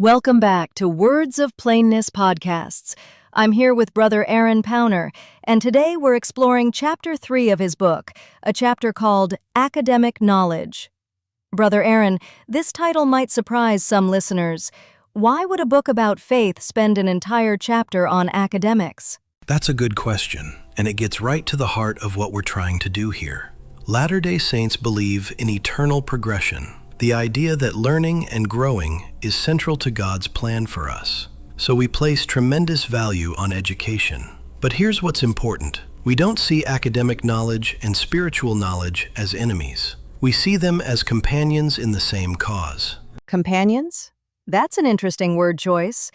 Welcome back to Words of Plainness podcasts. I'm here with Brother Aaron Powner, and today we're exploring Chapter 3 of his book, a chapter called Academic Knowledge. Brother Aaron, this title might surprise some listeners. Why would a book about faith spend an entire chapter on academics? That's a good question, and it gets right to the heart of what we're trying to do here. Latter-day Saints believe in eternal progression, the idea that learning and growing is central to God's plan for us. So we place tremendous value on education. But here's what's important. We don't see academic knowledge and spiritual knowledge as enemies. We see them as companions in the same cause. Companions? That's an interesting word choice.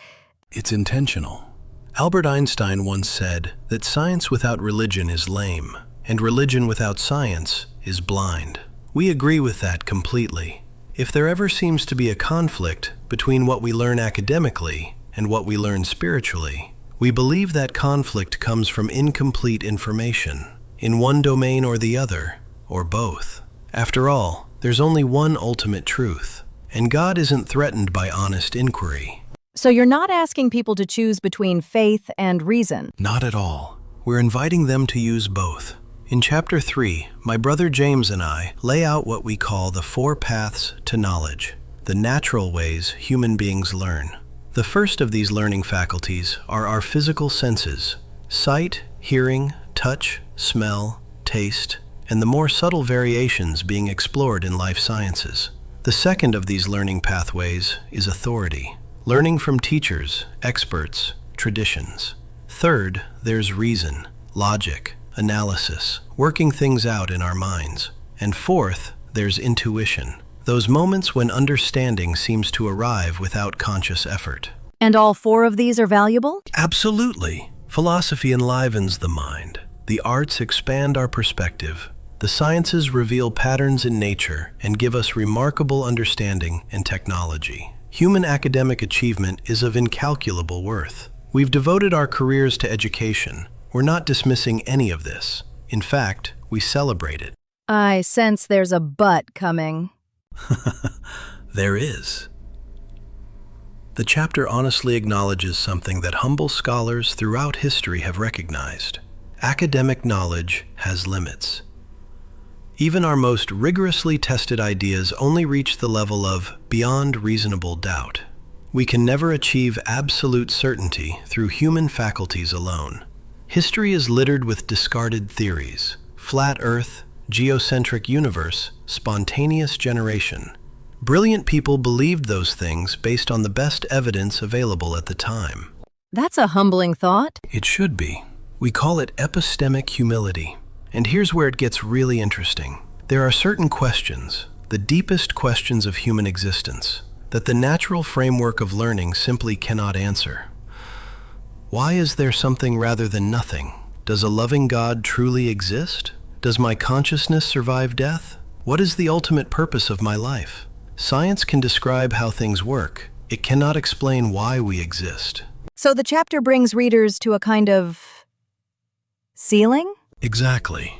It's intentional. Albert Einstein once said that science without religion is lame, and religion without science is blind. We agree with that completely. If there ever seems to be a conflict between what we learn academically and what we learn spiritually, we believe that conflict comes from incomplete information, in one domain or the other, or both. After all, there's only one ultimate truth, and God isn't threatened by honest inquiry. So you're not asking people to choose between faith and reason? Not at all. We're inviting them to use both. In Chapter 3, my brother James and I lay out what we call the 4 paths to knowledge, the natural ways human beings learn. The first of these learning faculties are our physical senses: sight, hearing, touch, smell, taste, and the more subtle variations being explored in life sciences. The second of these learning pathways is authority, learning from teachers, experts, traditions. Third, there's reason, logic, analysis, working things out in our minds. And fourth, there's intuition, those moments when understanding seems to arrive without conscious effort. And all 4 of these are valuable? Absolutely. Philosophy enlivens the mind. The arts expand our perspective. The sciences reveal patterns in nature and give us remarkable understanding and technology. Human academic achievement is of incalculable worth. We've devoted our careers to education. We're not dismissing any of this. In fact, we celebrate it. I sense there's a but coming. There is. The chapter honestly acknowledges something that humble scholars throughout history have recognized. Academic knowledge has limits. Even our most rigorously tested ideas only reach the level of beyond reasonable doubt. We can never achieve absolute certainty through human faculties alone. History is littered with discarded theories: flat Earth, geocentric universe, spontaneous generation. Brilliant people believed those things based on the best evidence available at the time. That's a humbling thought. It should be. We call it epistemic humility. And here's where it gets really interesting. There are certain questions, the deepest questions of human existence, that the natural framework of learning simply cannot answer. Why is there something rather than nothing? Does a loving God truly exist? Does my consciousness survive death? What is the ultimate purpose of my life? Science can describe how things work. It cannot explain why we exist. So the chapter brings readers to a kind of ceiling? Exactly.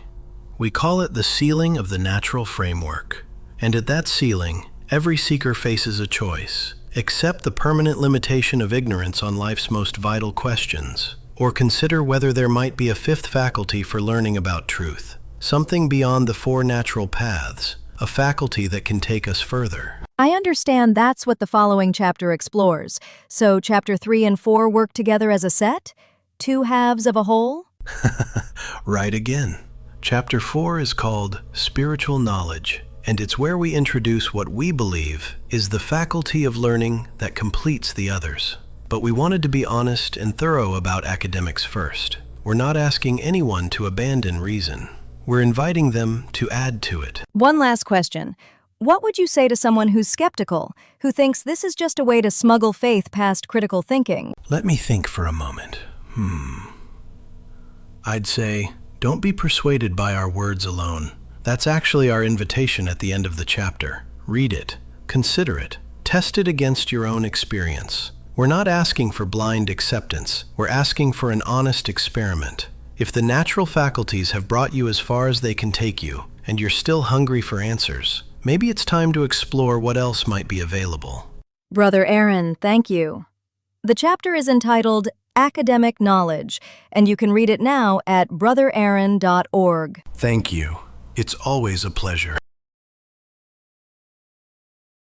We call it the ceiling of the natural framework. And at that ceiling, every seeker faces a choice: accept the permanent limitation of ignorance on life's most vital questions, or consider whether there might be a 5th faculty for learning about truth, something beyond the 4 natural paths, a faculty that can take us further. I understand that's what the following chapter explores. So Chapter 3 and 4 work together as a set? 2 halves of a whole? Right again. Chapter 4 is called Spiritual Knowledge, and it's where we introduce what we believe is the faculty of learning that completes the others. But we wanted to be honest and thorough about academics first. We're not asking anyone to abandon reason. We're inviting them to add to it. One last question. What would you say to someone who's skeptical, who thinks this is just a way to smuggle faith past critical thinking? Let me think for a moment. I'd say, don't be persuaded by our words alone. That's actually our invitation at the end of the chapter. Read it, consider it, test it against your own experience. We're not asking for blind acceptance. We're asking for an honest experiment. If the natural faculties have brought you as far as they can take you, and you're still hungry for answers, maybe it's time to explore what else might be available. Brother Aaron, thank you. The chapter is entitled Academic Knowledge, and you can read it now at brotheraaron.org. Thank you. It's always a pleasure.